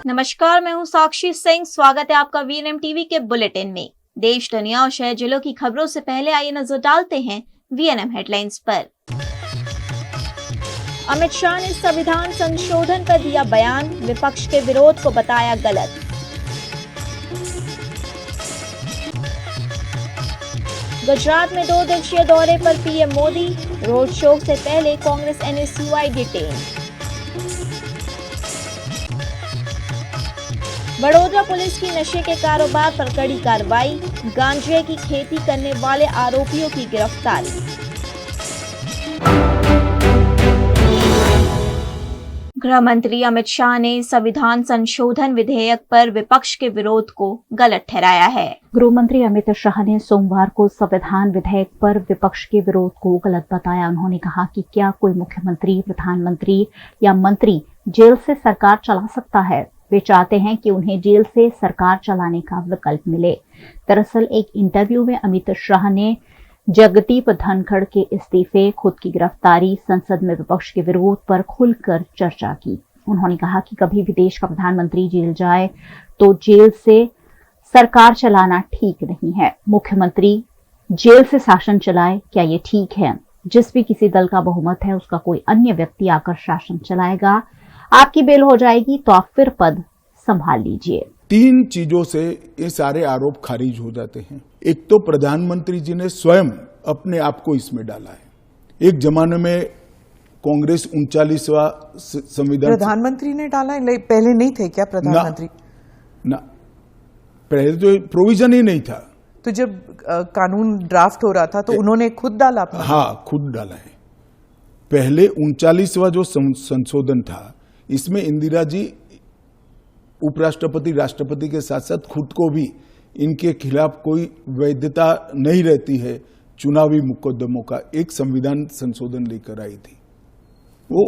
नमस्कार, मैं हूं साक्षी सिंह। स्वागत है आपका वीएनएम टीवी के बुलेटिन में। देश, दुनिया और शहर जिलों की खबरों से पहले आइए नजर डालते हैं वीएनएम हेडलाइंस पर। अमित शाह ने संविधान संशोधन पर दिया बयान, विपक्ष के विरोध को बताया गलत। गुजरात में 2 दिवसीय दौरे पर पीएम मोदी, रोड शो से पहले Congress NSUI detain. Vadodara police की नशे के कारोबार पर कड़ी कार्रवाई, गांजे की खेती करने वाले आरोपियों की गिरफ्तारी। गृह मंत्री अमित शाह ने संविधान संशोधन विधेयक पर विपक्ष के विरोध को गलत ठहराया है। गृह मंत्री अमित शाह ने सोमवार को संविधान विधेयक पर विपक्ष के विरोध को गलत बताया। उन्होंने कहा कि क्या कोई मुख्यमंत्री, प्रधानमंत्री या मंत्री जेल से सरकार चला सकता है? वे चाहते हैं कि उन्हें जेल से सरकार चलाने का विकल्प मिले। दरअसल एक इंटरव्यू में अमित शाह ने जगदीप धनखड़ के इस्तीफे, खुद की गिरफ्तारी, संसद में विपक्ष के विरोध पर खुलकर चर्चा की। उन्होंने कहा कि कभी भी देश का प्रधानमंत्री जेल जाए तो जेल से सरकार चलाना ठीक नहीं है। मुख्यमंत्री जेल से शासन चलाए, क्या ये ठीक है? जिस भी किसी दल का बहुमत है उसका कोई अन्य व्यक्ति आकर शासन चलाएगा, आपकी बेल हो जाएगी तो आप फिर पद संभाल लीजिए। 3 चीजों से ये सारे आरोप खारिज हो जाते हैं। एक तो प्रधानमंत्री जी ने स्वयं अपने आप को इसमें डाला है। एक जमाने में कांग्रेस 39वां संविधान प्रधानमंत्री ने डाला है, पहले नहीं थे क्या प्रधानमंत्री? ना, पहले तो प्रोविजन ही नहीं था। तो जब कानून ड्राफ्ट हो रहा था तो उन्होंने खुद डाला अपना? हाँ, खुद डाला है। पहले 39वां जो संशोधन था, इसमें इंदिरा जी उपराष्ट्रपति, राष्ट्रपति के साथ साथ खुद को भी इनके खिलाफ कोई वैधता नहीं रहती है चुनावी मुकदमों का एक संविधान संशोधन लेकर आई थी। वो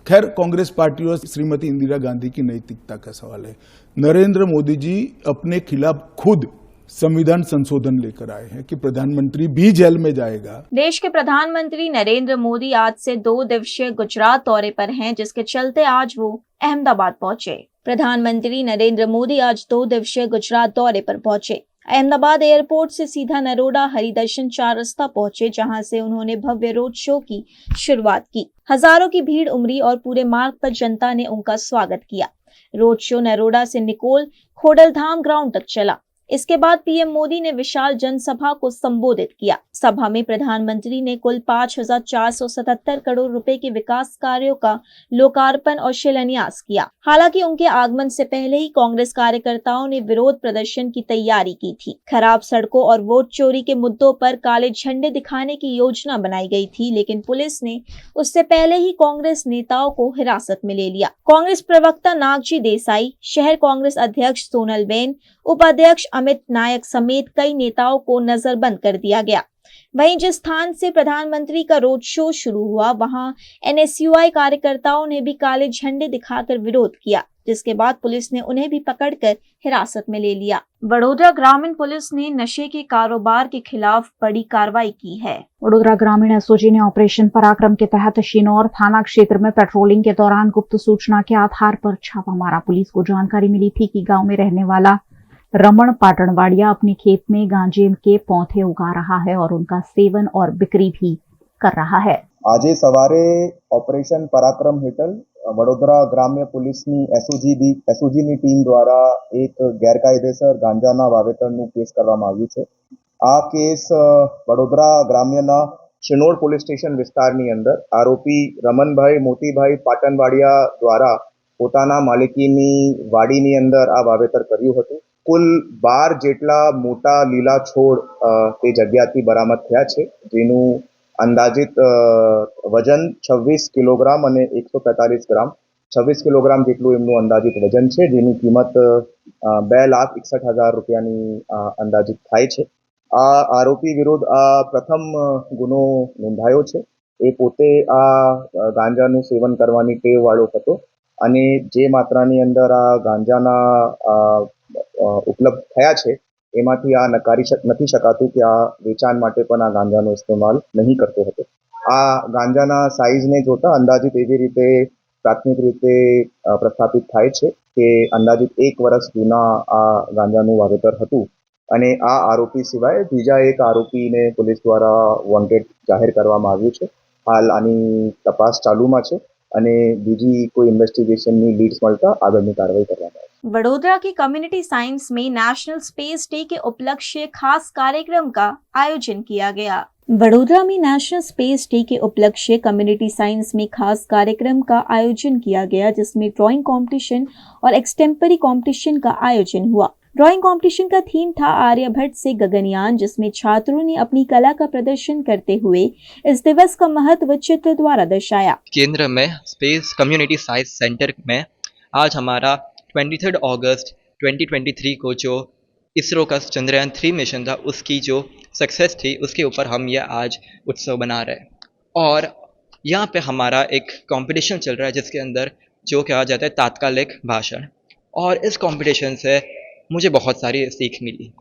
खैर कांग्रेस पार्टी और श्रीमती इंदिरा गांधी की नैतिकता का सवाल है। नरेंद्र मोदी जी अपने खिलाफ खुद संविधान संशोधन लेकर आए हैं कि प्रधानमंत्री भी जेल में जाएगा। देश के प्रधानमंत्री नरेंद्र मोदी आज से 2 दिवसीय गुजरात दौरे पर हैं, जिसके चलते आज वो अहमदाबाद पहुंचे। प्रधानमंत्री नरेंद्र मोदी आज 2 दिवसीय गुजरात दौरे पर पहुंचे। अहमदाबाद एयरपोर्ट से सीधा नरोडा हरिदर्शन 4 रास्ता पहुंचे, जहां से उन्होंने भव्य रोड शो की शुरुआत की। हजारों की भीड़ उमड़ी और पूरे मार्ग पर जनता ने उनका स्वागत किया। रोड शो नरोडा से निकोल खोडलधाम ग्राउंड तक चला। इसके बाद पीएम मोदी ने विशाल जनसभा को संबोधित किया। सभा में प्रधानमंत्री ने कुल 5,477 करोड़ रुपए के विकास कार्यों का लोकार्पण और शिलान्यास किया। हालांकि उनके आगमन से पहले ही कांग्रेस कार्यकर्ताओं ने विरोध प्रदर्शन की तैयारी की थी। खराब सड़कों और वोट चोरी के मुद्दों पर काले झंडे दिखाने की योजना बनाई गई थी, लेकिन पुलिस ने उससे पहले ही कांग्रेस नेताओं को हिरासत में ले लिया। कांग्रेस प्रवक्ता नागजी देसाई, शहर कांग्रेस अध्यक्ष सोनलबेन, उपाध्यक्ष अमित नायक समेत कई नेताओं को नजरबंद कर दिया गया। वहीं जिस स्थान से प्रधानमंत्री का रोड शो शुरू हुआ, वहां एनएसयूआई कार्यकर्ताओं ने भी काले झंडे दिखाकर विरोध किया, जिसके बाद पुलिस ने उन्हें भी पकड़कर हिरासत में ले लिया। बड़ोदरा ग्रामीण पुलिस ने नशे के कारोबार के खिलाफ बड़ी कार्रवाई की है। बड़ोदरा ग्रामीण एसओजी ने ऑपरेशन पराक्रम के तहत शिनौर थाना क्षेत्र में पेट्रोलिंग के दौरान गुप्त सूचना के आधार पर छापा मारा। पुलिस को जानकारी मिली थी कि गांव में रहने वाला रमण पाटणवाड़िया अपने खेत में गांजे के पौधे उगा रहा है और उनका सेवन और बिक्री भी कर रहा है। આજે સવારે ઓપરેશન પરાક્રમ હેઠળ વડોદરા ગ્રામ્ય પોલીસની એસઓજીની ટીમ દ્વારા એક ગેરકાયદેસર ગાંજાના વાવેતરનું કેસ કરવામાં આવ્યું છે। આ કેસ વડોદરા ગ્રામ્યના શિનોર પોલીસ સ્ટેશન વિસ્તારની અંદર આરોપી રમણભાઈ મોતીભાઈ પાટણવાડિયા દ્વારા પોતાના માલિકીની વાડીની અંદર આ વાવેતર કર્યું હતું। કુલ 12 જેટલા મોટા લીલા છોડ તે જગ્યાથી બરામદ થયા છે, જેનું અંદાજિત વજન 26 કિલોગ્રામ અને 145 ગ્રામ 26 કિલોગ્રામ જેટલું એમનું અંદાજિત વજન છે, જેની કિંમત 2,61,000 રૂપિયાની અંદાજિત થાય છે। આ આરોપી વિરુદ્ધ આ પ્રથમ ગુનો નોંધાયો છે। એ પોતે આ ગાંજાનું સેવન કરવાની ટેવ વાળો હતો અને જે માત્રાની અંદર આ ગાંજાના ઉપલબ્ધ થયા છે એમાંથી આ નકારી નથી શકાતું કે આ વેચાણ માટે પણ આ ગાંજાનો ઇસ્તેમાલ નહીં કરતો હતો। આ ગાંજાના સાઇઝને જોતા અંદાજિત એવી રીતે પ્રાથમિક રીતે પ્રસ્થાપિત થાય છે કે અંદાજિત 1 વર્ષ જૂના આ ગાંજાનું વાવેતર હતું અને આ આરોપી સિવાય બીજા એક આરોપીને પોલીસ દ્વારા વોન્ટેડ જાહેર કરવામાં આવ્યું છે. હાલ આની તપાસ ચાલુમાં છે અને બીજી કોઈ ઇન્વેસ્ટિગેશનની લીડ્સ મળતા આગળની કાર્યવાહી કરવામાં આવશે. वडोदरा की कम्युनिटी साइंस में नेशनल स्पेस डे के उपलक्ष्य खास कार्यक्रम का आयोजन किया गया। वडोदरा में नेशनल स्पेस डे के उपलक्ष्य कम्युनिटी साइंस में खास कार्यक्रम का आयोजन किया गया, जिसमें ड्राइंग कंपटीशन और एक्सटेम्परी कंपटीशन का आयोजन हुआ। ड्राइंग कंपटीशन का थीम था आर्यभट्ट से गगनयान, जिसमें छात्रों ने अपनी कला का प्रदर्शन करते हुए इस दिवस का महत्व चित्र द्वारा दर्शाया। केंद्र में स्पेस कम्युनिटी साइंस सेंटर में आज हमारा 23 अगस्त 2023 को जो इसरो का चंद्रयान 3 मिशन था उसकी जो सक्सेस थी उसके ऊपर हम ये आज उत्सव बना रहे हैं। और यहाँ पे हमारा एक कंपटीशन चल रहा है जिसके अंदर जो कहा जाता है तात्कालिक भाषण। और इस कंपटीशन से मुझे बहुत सारी सीख मिली।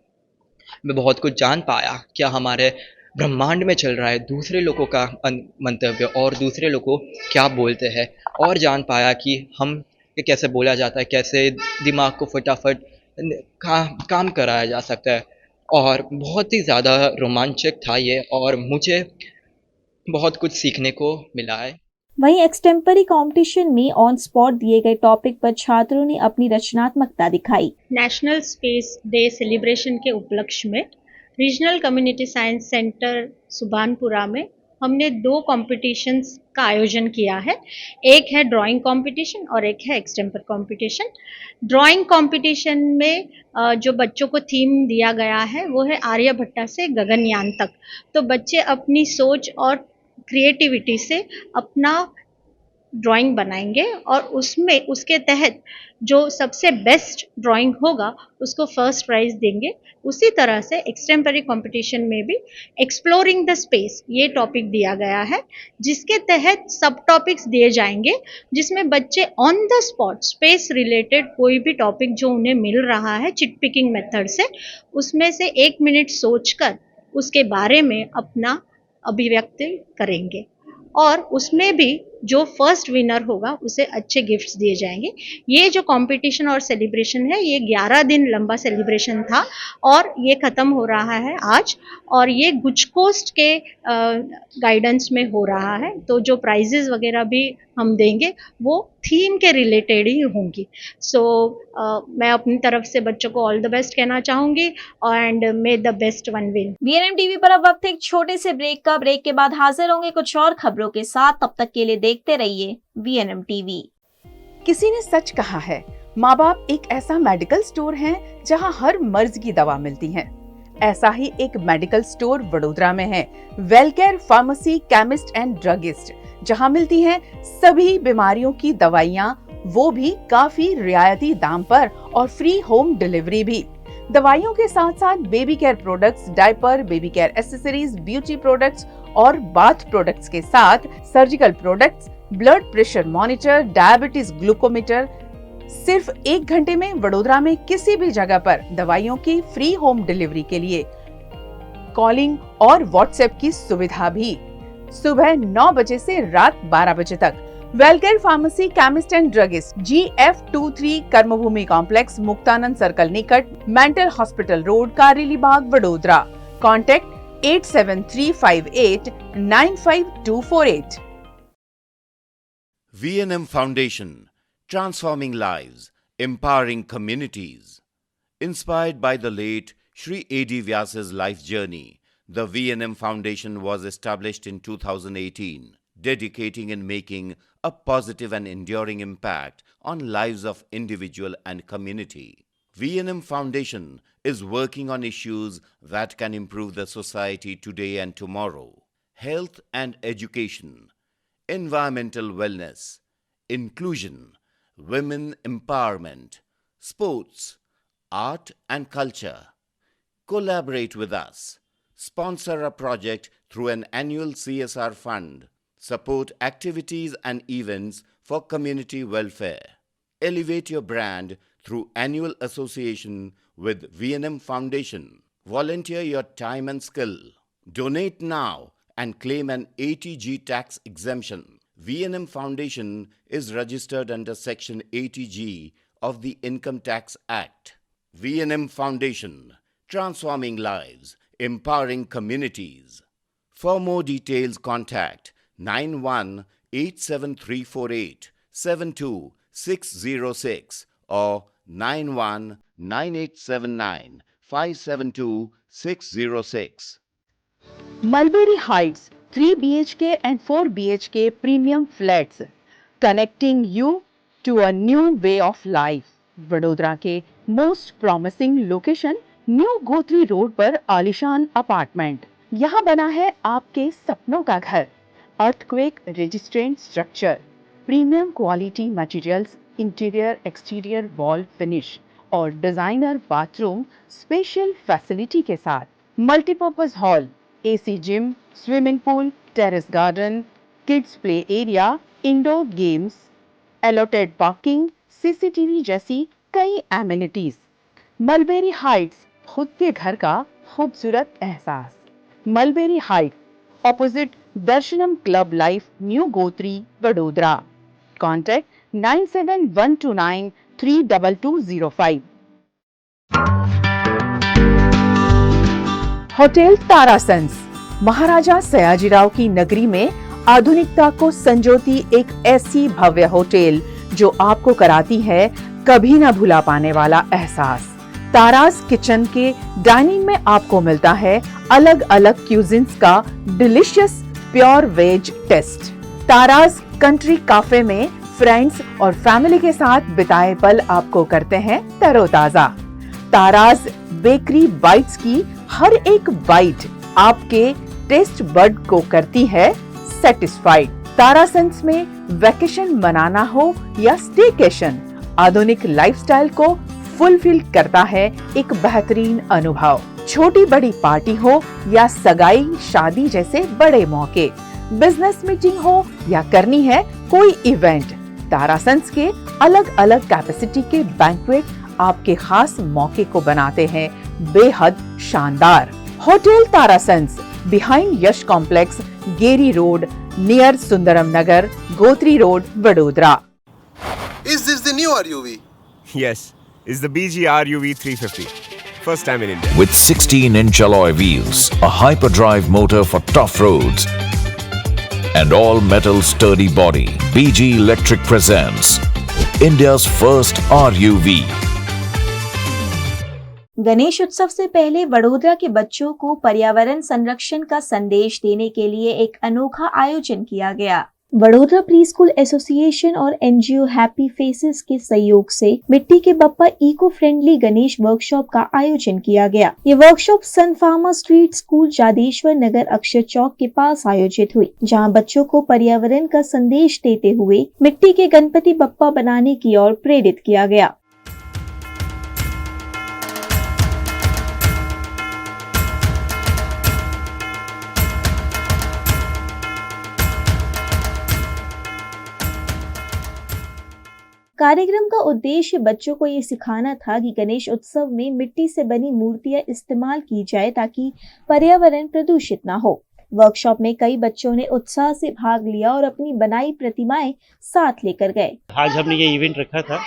मैं बहुत कुछ जान पाया क्या हमारे ब्रह्मांड में चल रहा है, दूसरे लोगों का मंतव्य और दूसरे लोगों क्या बोलते हैं, और जान पाया कि हम ये कैसे बोला जाता है, कैसे दिमाग को फटाफट काम कराया जा सकता है। और बहुत ही ज़्यादा रोमांचक था ये, और मुझे बहुत कुछ सीखने को मिला है। वहीं एक्सटेम्परी कंपटीशन में ऑन स्पॉट दिए गए टॉपिक पर छात्रों ने अपनी रचनात्मकता दिखाई। नेशनल स्पेस डे सेलिब्रेशन के उपलक्ष्य में regional community science centre Subhanpura में हमने 2 कॉम्पिटिशन्स का आयोजन किया है। एक है ड्राइंग कंपटीशन और एक है एक्सटेम्पर कंपटीशन। ड्राइंग कंपटीशन में जो बच्चों को थीम दिया गया है वो है आर्यभट्टा से गगनयान तक। तो बच्चे अपनी सोच और क्रिएटिविटी से अपना ड्राइंग बनाएंगे और उसमें उसके तहत जो सबसे बेस्ट ड्राइंग होगा उसको फर्स्ट प्राइज देंगे। उसी तरह से एक्सटेम्परी कंपटीशन में भी एक्सप्लोरिंग द स्पेस ये टॉपिक दिया गया है, जिसके तहत सब टॉपिक्स दिए जाएंगे जिसमें बच्चे on the spot space related कोई भी टॉपिक जो उन्हें मिल रहा है चिट पिकिंग मेथड से उसमें से 1 मिनट सोचकर उसके बारे में अपना अभिव्यक्ति करेंगे। और उसमें भी जो फर्स्ट विनर होगा उसे अच्छे गिफ्ट्स दिए जाएंगे। ये जो कंपटीशन और सेलिब्रेशन है ये 11 दिन लंबा सेलिब्रेशन था और ये ख़त्म हो रहा है आज, और ये गुजकोस्ट के गाइडेंस में हो रहा है। तो जो प्राइजेस वगैरह भी हम देंगे वो थीम के रिलेटेड ही होंगी। सो मैं अपनी तरफ से बच्चों को ऑल द बेस्ट कहना चाहूँगी and may the best one win. VNM TV पर अब वक्त एक छोटे से ब्रेक का। ब्रेक के बाद हाजिर होंगे कुछ और खबरों के साथ। तब तक के लिए देखते रहिए VNM टीवी। किसी ने सच कहा है, माँ बाप एक ऐसा मेडिकल स्टोर है जहाँ हर मर्ज की दवा मिलती है। ऐसा ही एक मेडिकल स्टोर वडोदरा में है, वेलकेयर फार्मेसी केमिस्ट एंड ड्रगिस्ट, जहाँ मिलती हैं सभी बीमारियों की दवाइयाँ, वो भी काफी रियायती दाम पर और फ्री होम डिलीवरी भी। दवाइयों के साथ साथ baby care products, diaper, baby care accessories, beauty products और बाथ प्रोडक्ट्स के साथ surgical products, blood pressure monitor, diabetes glucometer. सिर्फ 1 घंटे में वडोदरा में किसी भी जगह पर दवाइयों की फ्री होम डिलीवरी के लिए कॉलिंग और व्हाट्सएप की सुविधा भी। सुबह 9 बजे से रात 12 बजे तक। Wellcare pharmacy chemist and druggist, GF23 Karmabhoomi complex, Muktanand circle निकट, mental hospital road, Kareli Baug, Vadodara. Contact 8735895248। VNM Foundation, transforming lives, empowering communities. Inspired by the late Shri A.D. Vyasa's life journey, the VNM Foundation was established in 2018, dedicating and making a positive and enduring impact on lives of individual and community. VNM Foundation is working on issues that can improve the society today and tomorrow: health and education, environmental wellness, inclusion, women empowerment, sports, art and culture. Collaborate with us. Sponsor a project through an annual CSR fund. Support activities and events for community welfare. Elevate your brand through annual association with VNM Foundation. Volunteer your time and skill. Donate now and claim an ATG tax exemption. VNM Foundation is registered under Section ATG of the Income Tax Act. V&M Foundation, transforming lives, empowering communities. For more details, contact 918734872606 or 919879572606. Mulberry Heights 3 BHK and 4 BHK premium flats, connecting you to a new way of life. Vadodara के most promising location new Gotri road पर आलिशान apartment. यहाँ बना है आपके सपनों का घर। Earthquake resistant structure, premium quality materials, interior exterior wall finish और डिजाइनर बाथरूम स्पेशल फैसिलिटी के साथ। Multipurpose hall, AC gym, swimming pool, terrace garden, kids play area, indoor games, allotted parking, CCTV जैसी कई एमिनिटीज। मलबेरी हाइट्स, खुद के घर का खूबसूरत एहसास। Mulberry height, opposite Darshanam club life, new Gotri, Vadodara. Contact 9712932205। Hotel Tarasons, Maharaja Sayajirao की नगरी में आधुनिकता को संजोती एक ऐसी भव्य होटल जो आपको कराती है कभी न भुला पाने वाला एहसास। तारास किचन के डाइनिंग में आपको मिलता है अलग अलग क्यूजिन्स का delicious pure veg taste. Taras country cafe में फ्रेंड्स और फैमिली के साथ बिताए पल आपको करते हैं तरोताजा। तारास बेकरी बाइट्स की हर एक बाइट आपके टेस्ट बड को करती है सेटिस्फाइड। तारासंस में वेकेशन मनाना हो या स्टेकेशन, आधुनिक लाइफस्टाइल को फुलफिल करता है एक बेहतरीन अनुभव। छोटी बड़ी पार्टी हो या सगाई शादी जैसे बड़े मौके, बिजनेस मीटिंग हो या करनी है कोई इवेंट, तारासंस के अलग अलग कैपेसिटी के बैंक्वेट आपके खास मौके को बनाते हैं बेहद शानदार। Hotel Tarasons, behind Yash complex, Geri road, near Sundaram Nagar, Gotri road, Vadodara. Is this the new RUV? Yes, it's the BG RUV 350. First time in India. With 16-inch alloy wheels, a hyperdrive motor for tough roads, and all-metal sturdy body, BG Electric presents India's first RUV. Ganesh उत्सव से पहले वडोदरा के बच्चों को पर्यावरण संरक्षण का संदेश देने के लिए एक अनोखा आयोजन किया गया। वडोदरा प्री स्कूल एसोसिएशन और एनजीओ हैप्पी फेसेस के सहयोग से मिट्टी के Bappa eco friendly Ganesh workshop का आयोजन किया गया। ये workshop Sun Pharma street school Jadeshwar Nagar Akshar Chowk के पास आयोजित हुई, जहां बच्चों को पर्यावरण का संदेश देते हुए मिट्टी के गणपति बप्पा बनाने की ओर प्रेरित किया गया। कार्यक्रम का उद्देश्य बच्चों को ये सिखाना था कि गणेश उत्सव में मिट्टी से बनी मूर्तियां इस्तेमाल की जाए ताकि पर्यावरण प्रदूषित ना हो। वर्कशॉप में कई बच्चों ने उत्साह से भाग लिया और अपनी बनाई प्रतिमाएं साथ लेकर गए। आज हमने ये इवेंट रखा था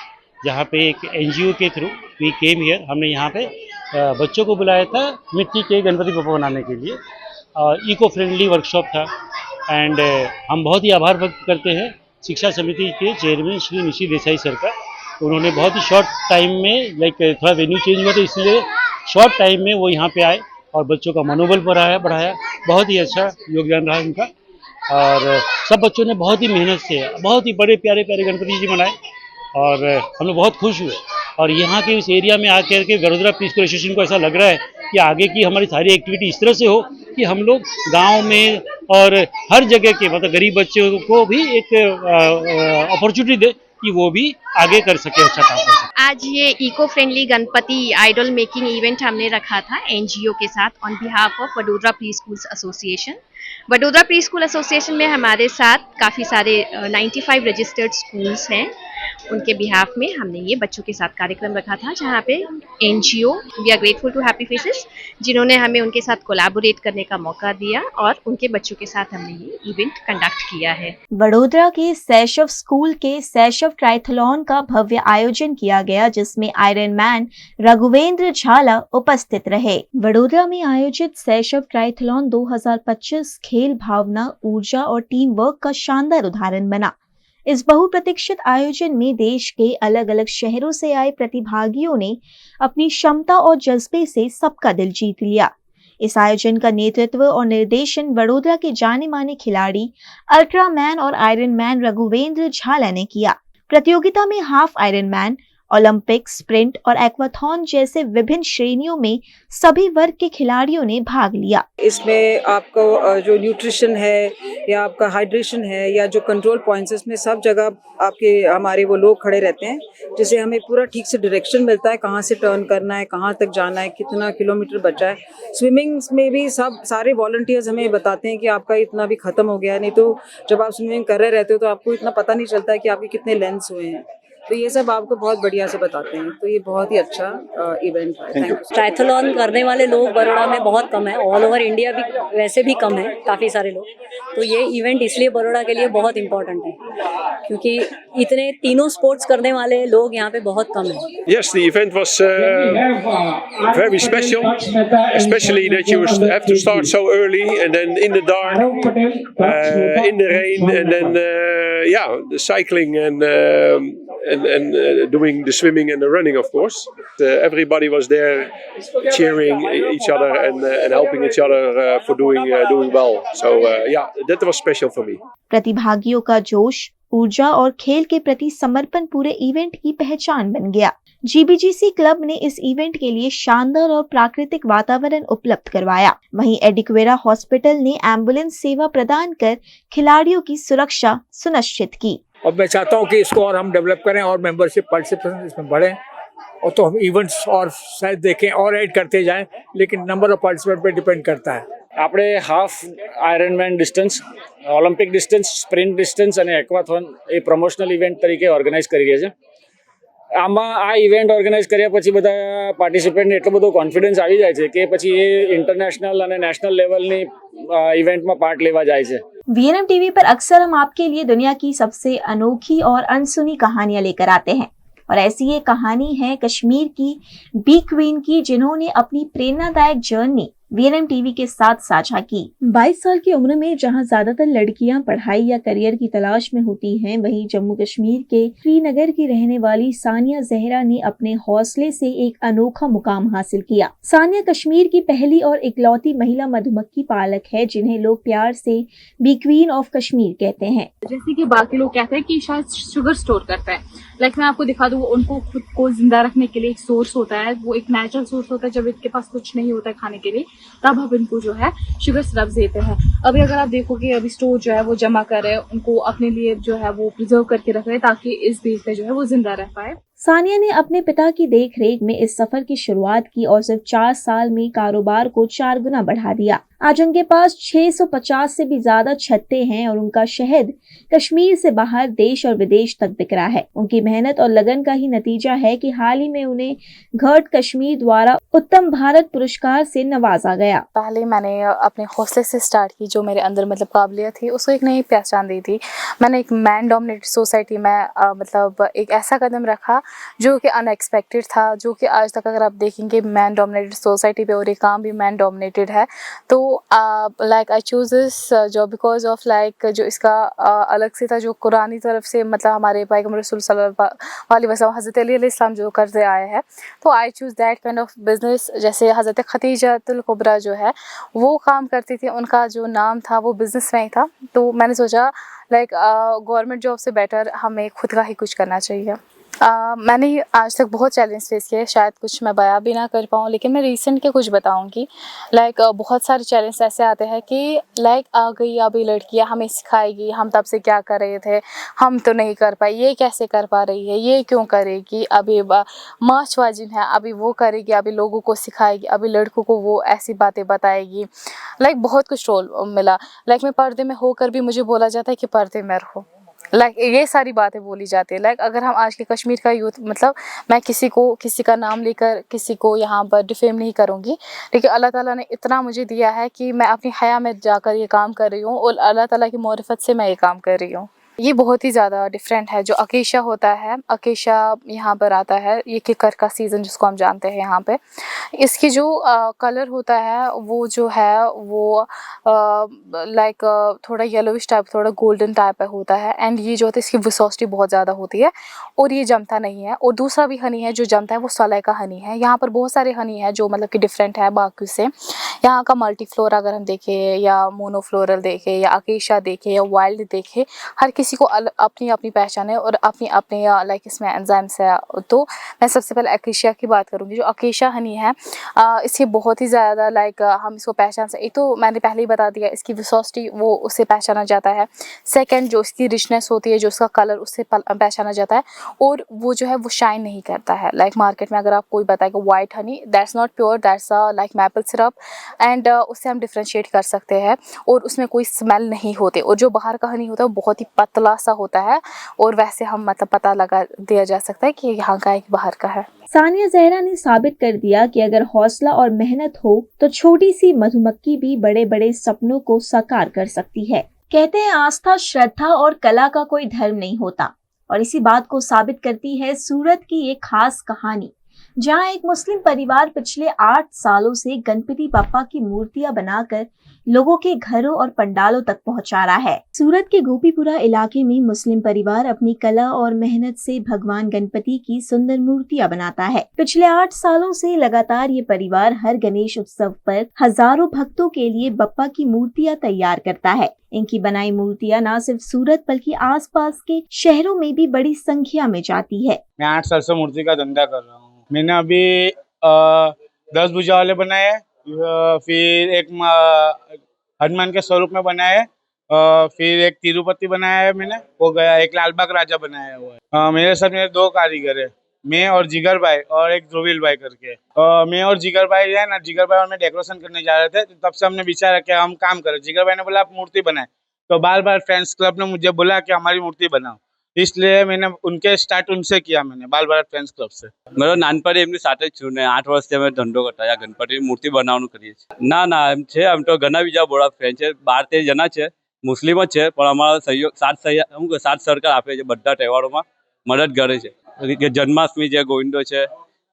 जहाँ पे एक एनजीओ के थ्रू वी केम हियर, हमने यहाँ पे बच्चों को बुलाया था मिट्टी के गणपति बप्पा बनाने के लिए और इको फ्रेंडली वर्कशॉप था। एंड हम बहुत ही आभार व्यक्त करते हैं शिक्षा समिति के चेयरमैन श्री निशी देसाई सर का। उन्होंने बहुत ही शॉर्ट टाइम में थोड़ा वेन्यू चेंज हुआ तो इसलिए शॉर्ट टाइम में वो यहाँ पे आए और बच्चों का मनोबल बढ़ाया। बहुत ही अच्छा योगदान रहा उनका और सब बच्चों ने बहुत ही मेहनत से बहुत ही बड़े प्यारे प्यारे गणपति जी बनाए और हम लोग बहुत खुश हुए। और यहाँ के इस एरिया में आकर के वडोदरा प्री स्कूल एसोसिएशन को ऐसा लग रहा है कि आगे की हमारी सारी एक्टिविटी इस तरह से हो कि हम लोग गांव में और हर जगह के मतलब गरीब बच्चों को भी एक अपॉर्चुनिटी दे कि वो भी आगे कर सके, अच्छा काम कर सके। आज ये eco friendly Ganpati idol making event हमने रखा था एनजीओ के साथ on behalf of Vadodara pre schools association. Vadodara pre school association में हमारे साथ काफ़ी सारे 95 रजिस्टर्ड स्कूल्स हैं उनके बिहाफ में हमने ये बच्चों के साथ कार्यक्रम रखा था, जहाँ पे NGO we are grateful to happy faces जिन्होंने हमें उनके साथ कोलैबोरेट करने का मौका दिया और उनके बच्चों के साथ हमने ये इवेंट कंडक्ट किया है। वडोदरा के सैशव स्कूल के सैशव ट्राइथलॉन का भव्य आयोजन किया गया, जिसमें आयरन मैन रघुवेंद्र झाला उपस्थित रहे। वडोदरा में आयोजित सैशव ट्राइथलॉन 2025 खेल भावना, ऊर्जा और टीम वर्क का शानदार उदाहरण बना। इस बहुप्रतीक्षित आयोजन में देश के अलग अलग शहरों से आए प्रतिभागियों ने अपनी क्षमता और जज्बे से सबका दिल जीत लिया। इस आयोजन का नेतृत्व और निर्देशन वडोदरा के जाने माने खिलाड़ी अल्ट्रामैन और आयरन मैन रघुवेंद्र झाला ने किया। प्रतियोगिता में half iron man, Olympic, sprint और एक्वाथॉन जैसे विभिन्न श्रेणियों में सभी वर्ग के खिलाड़ियों ने भाग लिया। इसमें आपको जो न्यूट्रिशन है या आपका हाइड्रेशन है या जो कंट्रोल पॉइंट्स, इसमें सब जगह आपके हमारे वो लोग खड़े रहते हैं, जिससे हमें पूरा ठीक से डायरेक्शन मिलता है, कहाँ से टर्न करना है, कहाँ तक जाना है, कितना किलोमीटर बचा है। स्विमिंग में भी सारे वॉलंटियर्स हमें बताते हैं कि आपका इतना भी खत्म हो गया, नहीं तो जब आप स्विमिंग कर रहे रहते हो तो आपको इतना पता नहीं चलता है कि आपके कितने लेंस हुए हैं। तो ये सब आपको बहुत बढ़िया से बताते हैं, तो ये बहुत ही अच्छा इवेंट है। Thank you. ट्राइथलॉन करने वाले लोग बड़ौदा में बहुत कम है, ऑल ओवर इंडिया भी वैसे भी कम है, काफ़ी सारे लोग। तो ये इवेंट इसलिए बड़ौदा के लिए बहुत इम्पोर्टेंट है क्योंकि इतने तीनों स्पोर्ट्स करने वाले लोग यहाँ पे बहुत कम हैं। Yes, the event was very special, especially that you have to start so early and then in the dark, in the rain, and then the cycling and doing the swimming and the running, of course. Everybody was there cheering each other and helping each other for doing well. So that was special for me. प्रतिभागियों का जोश, ऊर्जा और खेल के प्रति समर्पण पूरे इवेंट की पहचान बन गया। जीबीजीसी क्लब ने इस इवेंट के लिए शानदार और प्राकृतिक वातावरण उपलब्ध करवाया। वहीं एडिक्वेरा हॉस्पिटल ने एम्बुलेंस सेवा प्रदान कर खिलाड़ियों की सुरक्षा सुनिश्चित की। और मैं चाहता हूँ कि इसको और हम डेवलप करें और मेंबरशिप पार्टिसिपेशन इसमें बढ़े, और तो हम इवेंट्स और शायद देखें और ऐड करते जाएं, लेकिन नंबर ऑफ पार्टिसिपेंट पे डिपेंड करता है। આપણે half Ironman distance, Olympic distance, sprint distance અને એક્વાથોન એ પ્રમોશનલ ઇવેન્ટ તરીકે ઓર્ગેનાઇઝ કરી રહ્યા છે। આમાં આ ઇવેન્ટ ઓર્ગેનાઇઝ કર્યા પછી બધા પાર્ટિસિપેન્ટને એટલો બધો કોન્ફિડન્સ આવી જાય છે કે પછી એ ઇન્ટરનેશનલ અને નેશનલ લેવલની ઇવેન્ટમાં પાર્ટ લેવા જાય છે। वीएनएम टीवी पर अक्सर हम आपके लिए दुनिया की सबसे अनोखी और अनसुनी कहानियां लेकर आते हैं, और ऐसी ये कहानी है कश्मीर की बी क्वीन की, जिन्होंने अपनी प्रेरणादायक जर्नी वीएनएम टीवी के साथ साझा की। 22 साल की उम्र में जहां ज्यादातर लड़कियां पढ़ाई या करियर की तलाश में होती हैं, वहीं जम्मू कश्मीर के श्रीनगर की रहने वाली सानिया जहरा ने अपने हौसले से एक अनोखा मुकाम हासिल किया। सानिया कश्मीर की पहली और इकलौती महिला मधुमक्खी पालक है, जिन्हें लोग प्यार से बी क्वीन ऑफ कश्मीर कहते हैं। जैसे कि बाकी लोग कहते हैं कि शायद शुगर स्टोर करता है, लाइक मैं आपको दिखा दूं, उनको खुद को जिंदा रखने के लिए एक सोर्स होता है, वो एक नेचुरल सोर्स होता है। जब इनके पास कुछ नहीं होता है खाने के लिए, तब हम इनको जो है शुगर सिरप देते हैं। अभी अगर आप देखोगे, अभी स्टोर जो है वो जमा कर रहे हैं, उनको अपने लिए जो है वो प्रिजर्व करके रख रहे हैं ताकि इस बेस पे जो है वो जिंदा रह पाए। सानिया ने अपने पिता की देखरेख में इस सफर की शुरुआत की और सिर्फ 4 साल में कारोबार को 4 गुना बढ़ा दिया। आज उनके पास 650 से भी ज्यादा छत्ते हैं और उनका शहद कश्मीर से बाहर देश और विदेश तक बिक रहा है। उनकी मेहनत और लगन का ही नतीजा है कि हाल ही में उन्हें घाट कश्मीर द्वारा उत्तम भारत पुरस्कार से नवाजा गया। पहले मैंने अपने हौसले से स्टार्ट की, जो मेरे अंदर मतलब काबिलियत थी उसको एक नई पहचान दी थी। मैंने एक मैन डोमिनेटेड सोसाइटी में मतलब एक ऐसा कदम रखा जो कि अनएक्सपेक्टेड था, जो कि आज तक अगर आप देखेंगे मैन डोमिनेटेड सोसाइटी पे और ये काम भी मैन डोमिनेटेड है। तो like I choose this job because of like जो इसका अलग से था, जो कुरानी तरफ से मतलब हमारे पैगंबर रसूल सल्लल्लाहु अलैहि वसल्लम हज़रत अली अलैहिस्सलाम जो करते आए हैं, तो I choose that kind of business. जैसे हज़रत खदीजतुल कुबरा जो है वो काम करती थी, उनका जो नाम था वो बिजनेस में ही था। तो मैंने सोचा लाइक गवर्नमेंट जॉब से बेटर हमें खुद का ही कुछ करना चाहिए। मैंने आज तक बहुत चैलेंज फेस किए, शायद कुछ मैं बयां भी ना कर पाऊँ, लेकिन मैं रीसेंट के कुछ बताऊंगी। लाइक बहुत सारे चैलेंज ऐसे आते हैं कि लाइक आ गई अभी लड़कियां, हमें सिखाएगी, हम तब से क्या कर रहे थे, हम तो नहीं कर पाए, ये कैसे कर पा रही है, ये क्यों करेगी, अभी मार्च वाजिन है, अभी वो करेगी, अभी लोगों को सिखाएगी, अभी लड़कों को वो ऐसी बातें बताएगी। लाइक बहुत कुछ रोल मिला। लाइक मैं पर्दे में होकर भी मुझे बोला जाता है कि पर्दे में रहो, लाइक ये सारी बातें बोली जाती है। लाइक अगर हम आज के कश्मीर का यूथ, मतलब मैं किसी का नाम लेकर किसी को यहाँ पर डिफेम नहीं करूँगी, लेकिन अल्लाह ताला ने इतना मुझे दिया है कि मैं अपनी हया में जाकर ये काम कर रही हूँ और अल्लाह ताला की मारिफत से मैं ये काम कर रही हूँ। ये बहुत ही ज़्यादा डिफरेंट है। जो अकेशा होता है, अकेशा यहाँ पर आता है, ये किकर का सीज़न जिसको हम जानते हैं यहाँ पे, इसकी जो कलर होता है वो जो है वो लाइक थोड़ा येलोविश टाइप, थोड़ा गोल्डन टाइप का होता है। एंड ये जो होता है इसकी विसोसिटी बहुत ज़्यादा होती है और ये जमता नहीं है। और दूसरा भी हनी है जो जमता है, वो सलाई का हनी है। यहाँ पर बहुत सारे हनी है जो मतलब कि डिफरेंट है बाकी से। यहाँ का मल्टीफ्लोरा अगर हम देखें या मोनोफ्लोरल देखें या अकेशा देखें या वाइल्ड देखें, हर किसी को अपनी अपनी पहचान है और अपनी अपनी लाइक इसमें एंजाइम्स है। तो मैं सबसे पहले अकेशिया की बात करूँगी। जो अकेशा हनी है इसकी बहुत ही ज़्यादा लाइक हम इसको पहचान से, एक तो मैंने पहले ही बता दिया इसकी विसोसिटी, वो उससे पहचाना जाता है। सेकंड जो इसकी रिचनेस होती है, जो इसका कलर, उससे पहचाना जाता है। और वो जो है वो शाइन नहीं करता है। लाइक मार्केट में अगर आप कोई बताएगा white Honey, that's not pure, that's like maple syrup, and उससे हम डिफ्रेंशिएट कर सकते हैं और उसमें कोई स्मेल नहीं होते। और जो बाहर का हनी होता है वो बहुत ही पतला सा होता है और वैसे हम मतलब पता लगा दिया जा सकता है कि यहाँ का है कि बाहर का है। सानिया जहरा ने साबित कर दिया कि अगर हौसला और मेहनत हो तो छोटी सी मधुमक्खी भी बड़े बड़े सपनों को साकार कर सकती है। कहते हैं आस्था, श्रद्धा और कला का कोई धर्म नहीं होता, और इसी बात को साबित करती है सूरत की एक खास कहानी, जहां एक मुस्लिम परिवार पिछले 8 सालों से गणपति बप्पा की मूर्तियां बनाकर लोगों के घरों और पंडालों तक पहुंचा रहा है। सूरत के गोपीपुरा इलाके में मुस्लिम परिवार अपनी कला और मेहनत से भगवान गणपति की सुंदर मूर्तियां बनाता है। पिछले 8 सालों से लगातार ये परिवार हर गणेश उत्सव पर हजारों भक्तों के लिए बप्पा की मूर्तियां तैयार करता है। इनकी बनाई मूर्तियां न सिर्फ सूरत बल्कि आसपास के शहरों में भी बड़ी संख्या में जाती है। मैं 8 साल से मूर्ति का धंधा कर रहा हूँ। मैंने अभी 10 भुजा वाले बनाए, फिर एक हनुमान के स्वरूप में बनाए, फिर एक तिरुपति बनाया है मैंने, वो गया, एक लालबाग राजा बनाया हुआ है। मेरे साथ मेरे 2 कारीगर है, मैं और जिगर भाई और एक ध्रुवील भाई करके। मैं और जिगर भाई है ना, जिगर भाई और मैं डेकोरेशन करने जा रहे थे, तो तब से हमने विचार किया हम काम करें। जिगर भाई ने बोला आप मूर्ति बनाए, तो बार बार फ्रेंड्स क्लब ने मुझे बोला कि हमारी मूर्ति बनाओ, इसलिए मैंने उनसे किया, मैंने बाल भारत फ्रेंड्स क्लब से। મારો નાનપણથી એમની સાથે જ છું ને 8 વર્ષથી અમે ધંધો કરતા હતા, ગણપતિ મૂર્તિ બનાવવાનું કરીએ છીએ। ના એમ છે, આમ તો ઘણા બીજા બોડા ફ્રેન્ડ છે, 12-13 જણા છે, મુસ્લિમ જ છે, પણ અમારો સહયોગ સાથ સરકાર આપે છે, બધા તહેવારોમાં મદદ કરે છે। કે જન્માષ્ટમી છે, ગોવિંદો છે,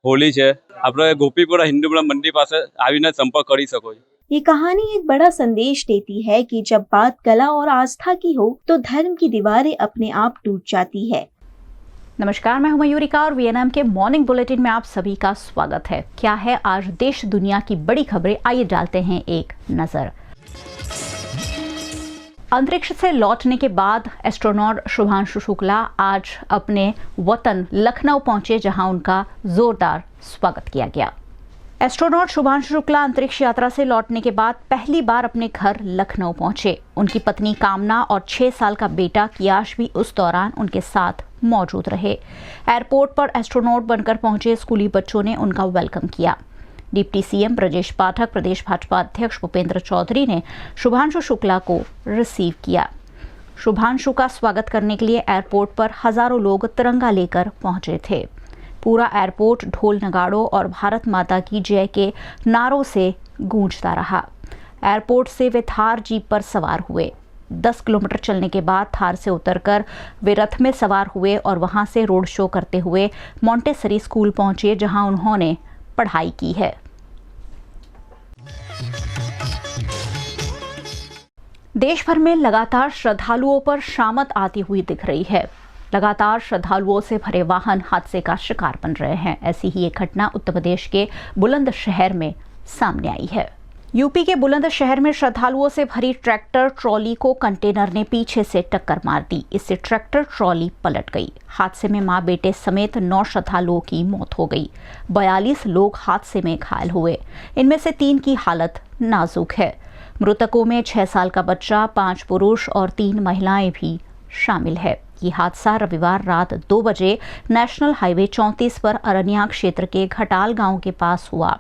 હોલી છે, આપણે ગોપીપુરા હિન્દુ મંદિર પાસે આવીને સંપર્ક કરી શકો છો। ये कहानी एक बड़ा संदेश देती है कि जब बात कला और आस्था की हो तो धर्म की दीवारें अपने आप टूट जाती है। नमस्कार, मैं हूं मयूरिका और वीएनएम के मॉर्निंग बुलेटिन में आप सभी का स्वागत है। क्या है आज देश दुनिया की बड़ी खबरें, आइए डालते हैं एक नजर। अंतरिक्ष से लौटने के बाद एस्ट्रोनॉट शुभांशु शुक्ला आज अपने वतन लखनऊ पहुंचे, जहां उनका जोरदार स्वागत किया गया। एस्ट्रोनॉट शुभांशु शुक्ला अंतरिक्ष यात्रा से लौटने के बाद पहली बार अपने घर लखनऊ पहुंचे। उनकी पत्नी कामना और 6 साल का बेटा कियाश भी उस दौरान उनके साथ मौजूद रहे। एयरपोर्ट पर एस्ट्रोनॉट बनकर पहुंचे स्कूली बच्चों ने उनका वेलकम किया। डिप्टी सीएम ब्रजेश पाठक, प्रदेश भाजपा अध्यक्ष भूपेंद्र चौधरी ने शुभांशु शुक्ला को रिसीव किया। शुभांशु का स्वागत करने के लिए एयरपोर्ट पर हजारों लोग तिरंगा लेकर पहुंचे थे। पूरा एयरपोर्ट ढोल नगाड़ों और भारत माता की जय के नारों से गूंजता रहा। एयरपोर्ट से वे थार जीप पर सवार हुए। 10 किलोमीटर चलने के बाद थार से उतरकर वे रथ में सवार हुए और वहां से रोड शो करते हुए मॉन्टेसरी स्कूल पहुंचे, जहां उन्होंने पढ़ाई की है। देश भर में लगातार श्रद्धालुओं पर शामत आती हुई दिख रही है। लगातार श्रद्धालुओं से भरे वाहन हादसे का शिकार बन रहे हैं। ऐसी ही एक घटना उत्तर प्रदेश के बुलंदशहर में सामने आई है। यूपी के बुलंदशहर में श्रद्धालुओं से भरी ट्रैक्टर ट्रॉली को कंटेनर ने पीछे से टक्कर मार दी। इससे ट्रैक्टर ट्रॉली पलट गई। हादसे में मां बेटे समेत 9 श्रद्धालुओं की मौत हो गई। 42 लोग हादसे में घायल हुए। इनमें से 3 की हालत नाजुक है। मृतकों में 6 साल का बच्चा, 5 पुरुष और 3 महिलाएं भी शामिल है। ये हादसा रविवार रात 2 बजे नेशनल हाईवे 34 पर अरनिया क्षेत्र के घटाल गांव के पास हुआ।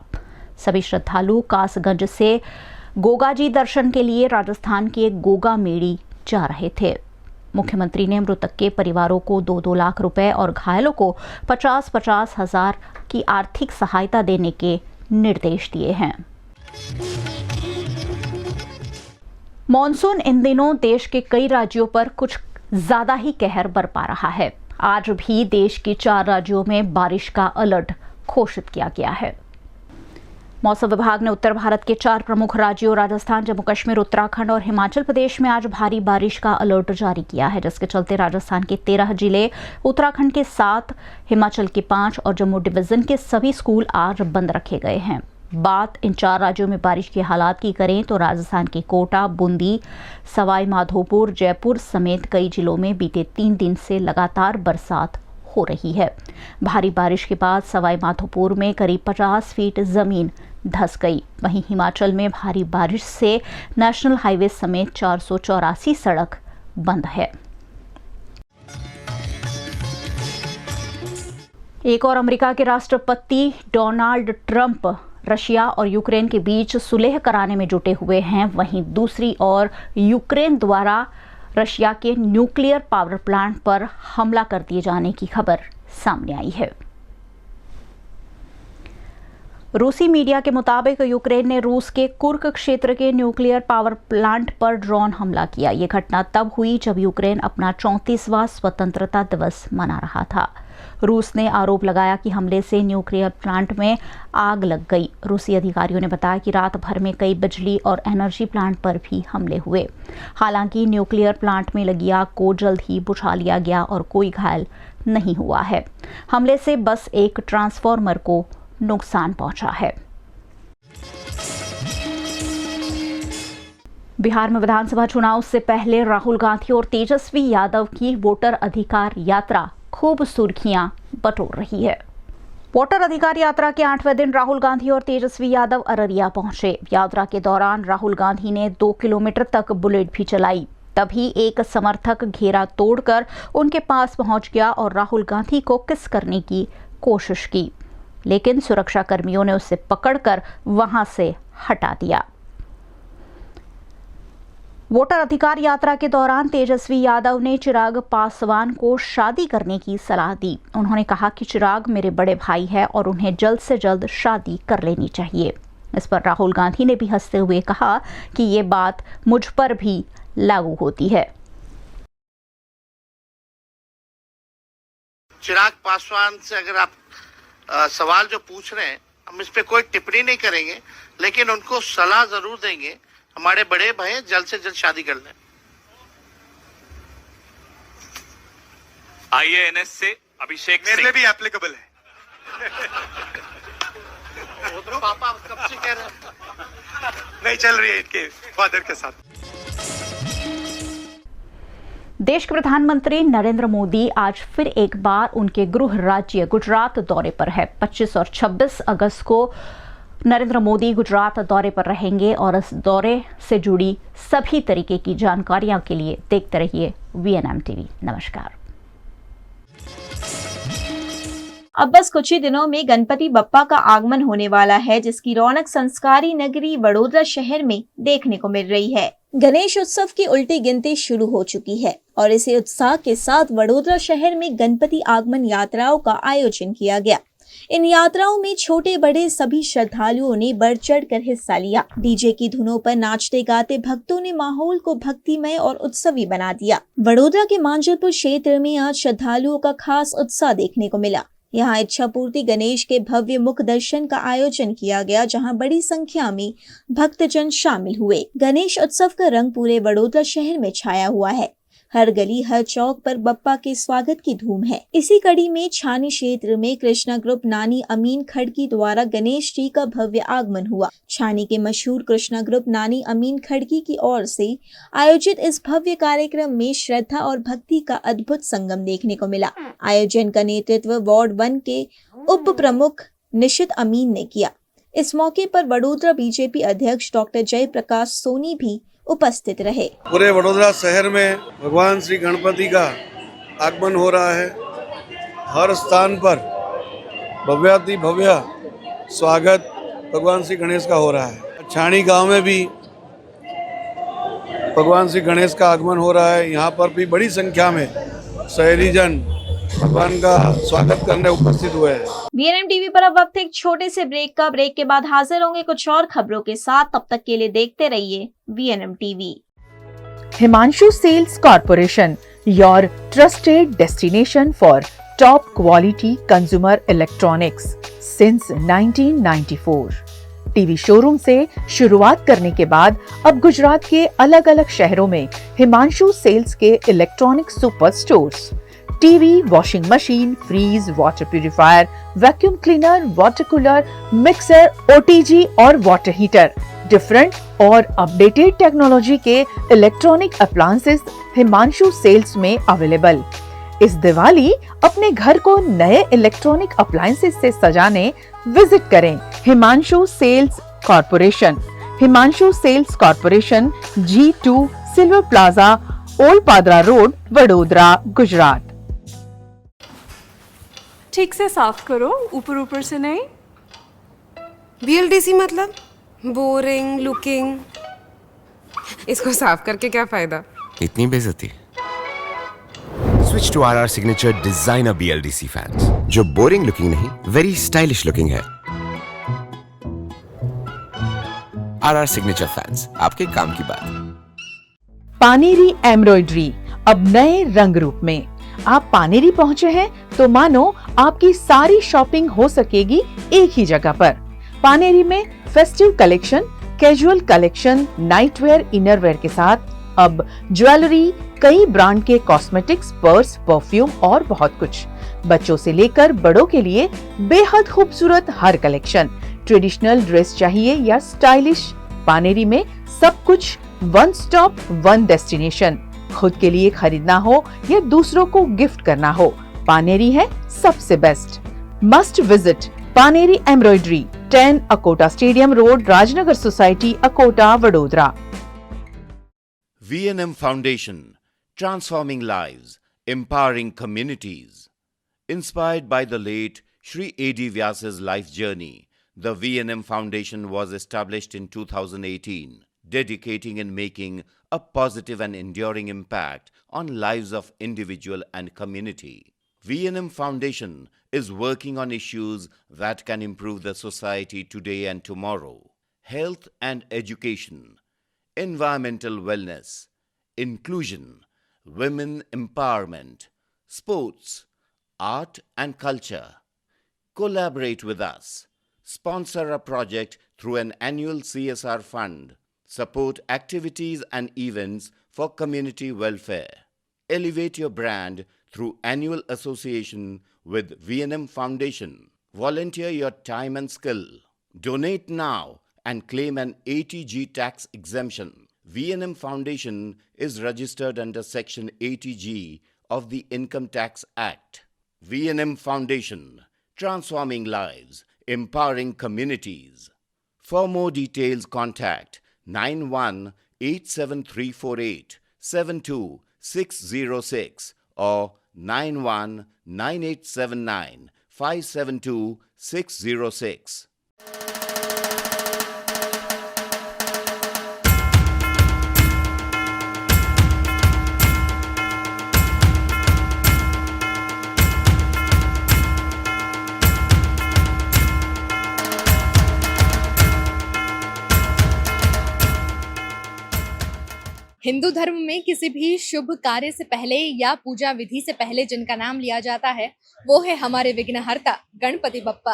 सभी श्रद्धालु कासगंज से गोगाजी दर्शन के लिए राजस्थान के गोगा मेड़ी जा रहे थे। मुख्यमंत्री ने मृतक के परिवारों को 2-2 लाख रुपए और घायलों को 50-50 हजार की आर्थिक सहायता देने के निर्देश दिए हैं। मॉनसून इन दिनों देश के कई राज्यों पर कुछ ज्यादा ही कहर बरपा रहा है। आज भी देश के 4 राज्यों में बारिश का अलर्ट घोषित किया गया है। मौसम विभाग ने उत्तर भारत के 4 प्रमुख राज्यों राजस्थान, जम्मू कश्मीर, उत्तराखंड और हिमाचल प्रदेश में आज भारी बारिश का अलर्ट जारी किया है, जिसके चलते राजस्थान के 13 जिले, उत्तराखंड के 7, हिमाचल के 5 और जम्मू डिवीजन के सभी स्कूल आज बंद रखे गए हैं। बात इन 4 राज्यों में बारिश के हालात की करें तो राजस्थान के कोटा, बूंदी, सवाई माधोपुर, जयपुर समेत कई जिलों में बीते 3 दिन से लगातार बरसात हो रही है। भारी बारिश के बाद सवाई माधोपुर में करीब 50 फीट जमीन धंस गई। वहीं हिमाचल में भारी बारिश से नेशनल हाईवे समेत 484 सड़क बंद है। एक और अमेरिका के राष्ट्रपति डोनाल्ड ट्रंप रशिया और यूक्रेन के बीच सुलह कराने में जुटे हुए हैं। वहीं दूसरी ओर यूक्रेन द्वारा रशिया के न्यूक्लियर पावर प्लांट पर हमला कर दिए जाने की खबर सामने आई है। रूसी मीडिया के मुताबिक यूक्रेन ने रूस के कुर्क क्षेत्र के न्यूक्लियर पावर प्लांट पर ड्रोन हमला किया। ये घटना तब हुई जब यूक्रेन अपना 34वां स्वतंत्रता दिवस मना रहा था। रूस ने आरोप लगाया कि हमले से न्यूक्लियर प्लांट में आग लग गई। रूसी अधिकारियों ने बताया कि रात भर में कई बिजली और एनर्जी प्लांट पर भी हमले हुए। हालांकि न्यूक्लियर प्लांट में लगी आग को जल्द ही बुझा लिया गया और कोई घायल नहीं हुआ है। हमले से बस एक ट्रांसफार्मर को नुकसान पहुंचा है। बिहार में विधानसभा चुनाव से पहले राहुल गांधी और तेजस्वी यादव की वोटर अधिकार यात्रा खूब सुर्खियां बटोर रही है। वोटर अधिकार यात्रा के 8वें दिन राहुल गांधी और तेजस्वी यादव अररिया पहुंचे। यात्रा के दौरान राहुल गांधी ने 2 किलोमीटर तक बुलेट भी चलाई। तभी एक समर्थक घेरा तोड़कर उनके पास पहुंच गया और राहुल गांधी को किस करने की कोशिश की, लेकिन सुरक्षा कर्मियों ने उसे पकड़कर वहां से हटा दिया। वोटर अधिकार यात्रा के दौरान तेजस्वी यादव ने चिराग पासवान को शादी करने की सलाह दी। उन्होंने कहा कि चिराग मेरे बड़े भाई है और उन्हें जल्द से जल्द शादी कर लेनी चाहिए। इस पर राहुल गांधी ने भी हंसते हुए कहा कि ये बात मुझ पर भी लागू होती है। चिराग पासवान से अगर आप सवाल जो पूछ रहे हैं, हम इस पे कोई टिप्पणी नहीं करेंगे, लेकिन उनको सलाह जरूर देंगे। हमारे बड़े भाई जल्द से जल्द शादी कर लें। IANS से अभिषेक मेरे लिए भी एप्लीकेबल है। वो तो पापा कब से कह रहे हैं। नहीं चल रही है इनके फादर के साथ। देश के प्रधानमंत्री नरेंद्र मोदी आज फिर एक बार उनके गृह राज्य गुजरात दौरे पर है। 25 और 26 अगस्त को नरेंद्र मोदी गुजरात दौरे पर रहेंगे और इस दौरे से जुड़ी सभी तरीके की जानकारियों के लिए देखते रहिए VNM TV। नमस्कार। अब बस कुछ ही दिनों में गणपति बप्पा का आगमन होने वाला है, जिसकी रौनक संस्कारी नगरी वडोदरा शहर में देखने को मिल रही है। गणेश उत्सव की उल्टी गिनती शुरू हो चुकी है और इसी उत्साह के साथ वडोदरा शहर में गणपति आगमन यात्राओं का आयोजन किया गया। इन यात्राओं में छोटे बड़े सभी श्रद्धालुओं ने बढ़ चढ़ कर हिस्सा लिया। डीजे की धुनों पर नाचते गाते भक्तों ने माहौल को भक्तिमय और उत्सवी बना दिया। वडोदरा के मांजलपुर क्षेत्र में आज श्रद्धालुओं का खास उत्साह देखने को मिला। यहाँ इच्छा पूर्ति गणेश के भव्य मुख दर्शन का आयोजन किया गया, जहाँ बड़ी संख्या में भक्तजन शामिल हुए। गणेश उत्सव का रंग पूरे वडोदरा शहर में छाया हुआ है। हर गली हर चौक पर बप्पा के स्वागत की धूम है। इसी कड़ी में छानी क्षेत्र में कृष्णा ग्रुप नानी अमीन खड़की द्वारा गणेश जी का भव्य आगमन हुआ। छानी के मशहूर कृष्णा ग्रुप नानी अमीन खड़की की ओर से आयोजित इस भव्य कार्यक्रम में श्रद्धा और भक्ति का अद्भुत संगम देखने को मिला। आयोजन का नेतृत्व वार्ड 1 के उप प्रमुख निशित अमीन ने किया। इस मौके पर वडोदरा बीजेपी अध्यक्ष डॉक्टर जयप्रकाश सोनी भी उपस्थित रहे। पूरे वडोदरा शहर में भगवान श्री गणपति का आगमन हो रहा है। हर स्थान पर भव्याति भव्य स्वागत भगवान श्री गणेश का हो रहा है। छाणी गांव में भी भगवान श्री गणेश का आगमन हो रहा है। यहाँ पर भी बड़ी संख्या में शहरीजन भगवान का स्वागत करने उपस्थित हुए हैं। VNM टीवी पर अब वक्त एक छोटे से ब्रेक का। ब्रेक के बाद हाजिर होंगे कुछ और खबरों के साथ। तब तक के लिए देखते रहिए VNM TV. Himanshu sales corporation, your trusted destination for top quality consumer electronics since 1994। TV showroom से शुरुआत करने के बाद अब गुजरात के अलग अलग शहरों में हिमांशु सेल्स के electronic super stores, TV, washing machine, fridge, water purifier, vacuum cleaner, water cooler, mixer, OTG और वाटर हीटर, डिफरेंट और अपडेटेड टेक्नोलॉजी के इलेक्ट्रॉनिक अप्लायंसेस हिमांशु सेल्स में अवेलेबल। इस दिवाली अपने घर को नए इलेक्ट्रॉनिक अप्लायंसेस से सजाने विजिट करें Himanshu sales corporation. Himanshu sales corporation, G2 silver plaza, old Padra road, Vadodara, Gujarat. ठीक से साफ करो, ऊपर ऊपर से नहीं। BLDC मतलब बोरिंग लुकिंग। इसको साफ करके क्या फायदा? इतनी बेइज्जती। Switch to RR signature designer BLDC fans, जो बोरिंग लुकिंग नहीं, वेरी स्टाइलिश लुकिंग है। RR सिग्नेचर फैंस, आपके काम की बात। पानेरी एम्ब्रॉयडरी अब नए रंग रूप में। आप पानेरी पहुंचे हैं तो मानो आपकी सारी शॉपिंग हो सकेगी एक ही जगह पर। पानेरी में festive collection, casual collection, nightwear, innerwear के साथ अब ज्वेलरी, कई ब्रांड के कॉस्मेटिक्स, पर्स, परफ्यूम और बहुत कुछ। बच्चों से लेकर बड़ों के लिए बेहद खूबसूरत हर कलेक्शन। ट्रेडिशनल ड्रेस चाहिए या स्टाइलिश, पानेरी में सब कुछ वन स्टॉप वन डेस्टिनेशन। खुद के लिए खरीदना हो या दूसरों को गिफ्ट करना हो, पानेरी है सबसे best. Must visit Paneri embroidery, 10 Akota stadium road, Rajnagar society, Akota, Vadodara. VNM Foundation, transforming lives, empowering communities. Inspired by the late Shri A.D. Vyas's life journey, the VNM Foundation was established in 2018, dedicating and making a positive and enduring impact on lives of individual and community. VNM Foundation is working on issues that can improve the society today and tomorrow. Health and education, environmental wellness, inclusion, women empowerment, sports, art and culture. Collaborate with us. Sponsor a project through an annual CSR fund. Support activities and events for community welfare. Elevate your brand through annual association with VNM Foundation. Volunteer your time and skill. Donate now and claim an ATG tax exemption. VNM Foundation is registered under Section 80G of the Income Tax Act. VNM Foundation, transforming lives, empowering communities. For more details, contact 918738 72606 or 919879 572606. Hindu धर्म में किसी भी शुभ कार्य से पहले या पूजा विधि से पहले जिनका नाम लिया जाता है वो है हमारे विघ्नहर्ता गणपति बप्पा।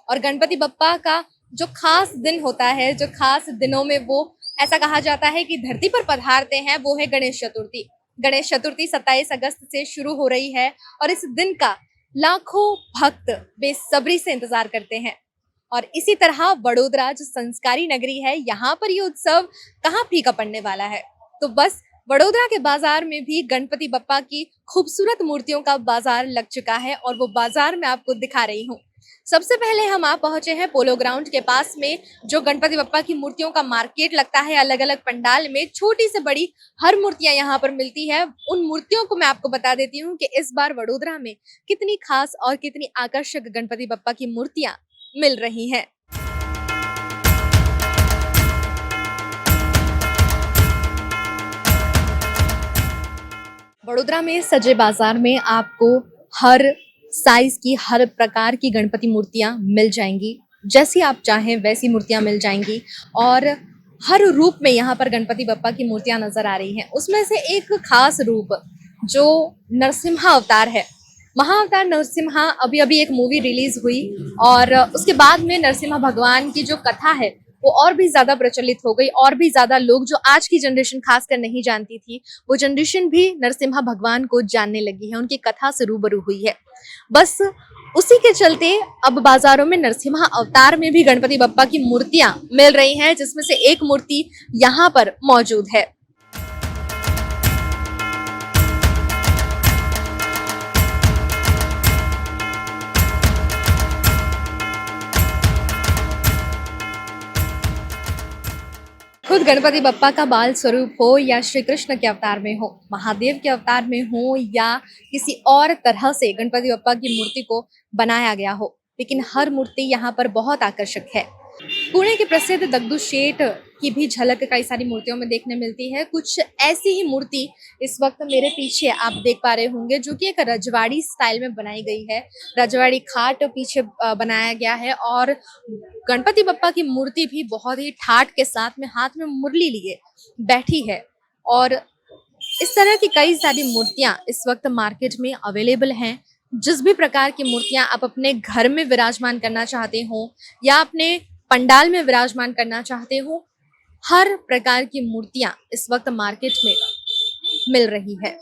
और गणपति बप्पा का जो खास दिन होता है, जो खास दिनों में वो ऐसा कहा जाता है कि धरती पर पधारते हैं, वो है गणेश चतुर्थी। गणेश चतुर्थी 27 अगस्त से शुरू हो रही है और इस दिन का लाखों भक्त बेसब्री से इंतजार करते हैं। और इसी तरह वडोदरा जो संस्कारी नगरी है, यहाँ पर ये उत्सव कहाँ फीका पड़ने वाला है। तो बस वडोदरा के बाजार में भी गणपति बप्पा की खूबसूरत मूर्तियों का बाजार लग चुका है और वो बाजार मैं आपको दिखा रही हूँ। सबसे पहले हम आप पहुंचे हैं पोलो ग्राउंड के पास में, जो गणपति बप्पा की मूर्तियों का मार्केट लगता है। अलग अलग पंडाल में छोटी से बड़ी हर मूर्तियां यहाँ पर मिलती है। उन मूर्तियों को मैं आपको बता देती हूँ कि इस बार वडोदरा में कितनी खास और कितनी आकर्षक गणपति बप्पा की मूर्तियां मिल रही हैं। वडोदरा में सजे बाजार में आपको हर साइज की, हर प्रकार की गणपति मूर्तियां मिल जाएंगी। जैसी आप चाहें वैसी मूर्तियां मिल जाएंगी और हर रूप में यहाँ पर गणपति बप्पा की मूर्तियां नजर आ रही हैं। उसमें से एक खास रूप जो नरसिम्हा अवतार है, महाअवतार नरसिम्हा, अभी अभी एक मूवी रिलीज हुई और उसके बाद में नरसिम्हा भगवान की जो कथा है वो और भी ज्यादा प्रचलित हो गई। और भी ज्यादा लोग, जो आज की जनरेशन खासकर नहीं जानती थी, वो जनरेशन भी नरसिम्हा भगवान को जानने लगी है, उनकी कथा से रूबरू हुई है। बस उसी के चलते अब बाजारों में नरसिम्हा अवतार में भी गणपति बप्पा की मूर्तियां मिल रही हैं, जिसमें से एक मूर्ति यहाँ पर मौजूद है। खुद गणपति बप्पा का बाल स्वरूप हो या श्री कृष्ण के अवतार में हो, महादेव के अवतार में हो या किसी और तरह से गणपति बप्पा की मूर्ति को बनाया गया हो, लेकिन हर मूर्ति यहाँ पर बहुत आकर्षक है। पुणे के प्रसिद्ध दगडू शेठ की भी झलक कई सारी मूर्तियों में देखने मिलती है। कुछ ऐसी ही मूर्ति इस वक्त मेरे पीछे आप देख पा रहे होंगे, जो कि एक रजवाड़ी स्टाइल में बनाई गई है। रजवाड़ी खाट पीछे बनाया गया है और गणपति बप्पा की मूर्ति भी बहुत ही ठाठ के साथ में हाथ में मुरली लिए बैठी है। और इस तरह की कई सारी मूर्तियां इस वक्त मार्केट में अवेलेबल हैं। जिस भी प्रकार की मूर्तियां आप अपने घर में विराजमान करना चाहते हो या अपने पंडाल में विराजमान करना चाहते हो, हर प्रकार की मूर्तियां इस वक्त मार्केट में मिल रही है।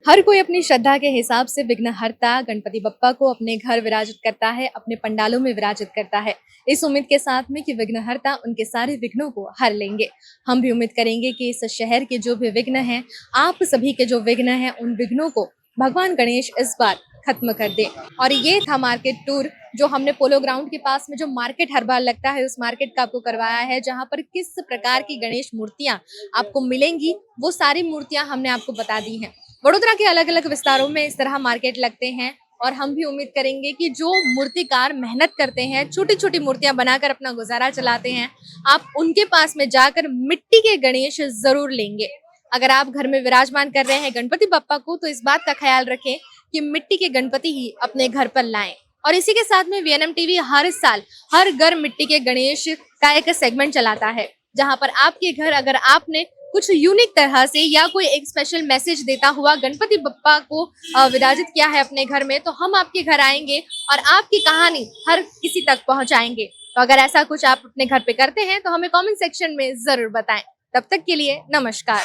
हर कोई अपनी श्रद्धा के हिसाब से विघ्नहर्ता गणपति बप्पा को अपने घर विराजित करता है, अपने पंडालों में विराजित करता है, इस उम्मीद के साथ में कि विघ्नहर्ता उनके सारे विघ्नों को हर लेंगे। हम भी उम्मीद करेंगे कि इस शहर के जो भी विघ्न हैं, आप सभी के जो विघ्न हैं, उन विघ्नों को भगवान गणेश इस बार खत्म कर दे। और ये था मार्केट टूर जो हमने पोलो ग्राउंड के पास में जो मार्केट हर बार लगता है, उस मार्केट का आपको करवाया है, जहां पर किस प्रकार की गणेश मूर्तियां आपको मिलेंगी वो सारी मूर्तियां हमने आपको बता दी हैं। वडोदरा के अलग अलग विस्तारों में इस तरह मार्केट लगते हैं और हम भी उम्मीद करेंगे कि जो मूर्तिकार मेहनत करते हैं, छोटी छोटी मूर्तियां बनाकर अपना गुजारा चलाते हैं, आप उनके पास में जाकर मिट्टी के गणेश जरूर लेंगे। अगर आप घर में विराजमान कर रहे हैं गणपति बप्पा को, तो इस बात का ख्याल रखें कि मिट्टी के गणपति ही अपने घर पर लाएं। और इसी के साथ में VNM TV हर साल हर घर मिट्टी के गणेश का एक सेगमेंट चलाता है, जहां पर आपके घर अगर आपने कुछ यूनिक तरह से या कोई एक स्पेशल मैसेज देता हुआ गणपति बप्पा को विराजित किया है अपने घर में, तो हम आपके घर आएंगे और आपकी कहानी हर किसी तक पहुंचाएंगे। तो अगर ऐसा कुछ आप अपने घर पे करते हैं तो हमें कमेंट सेक्शन में जरूर बताएं। तब तक के लिए नमस्कार।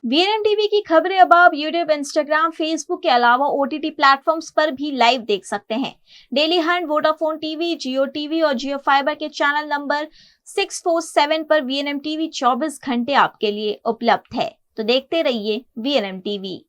VNM TV की खबरें अब आप यूट्यूब, इंस्टाग्राम, फेसबुक के अलावा OTT प्लेटफॉर्म्स पर भी लाइव देख सकते हैं। डेली हंट, वोडाफोन टीवी, जियो टीवी और जियो फाइबर के चैनल नंबर 647 पर VNM TV 24 घंटे आपके लिए उपलब्ध है। तो देखते रहिए VNM TV।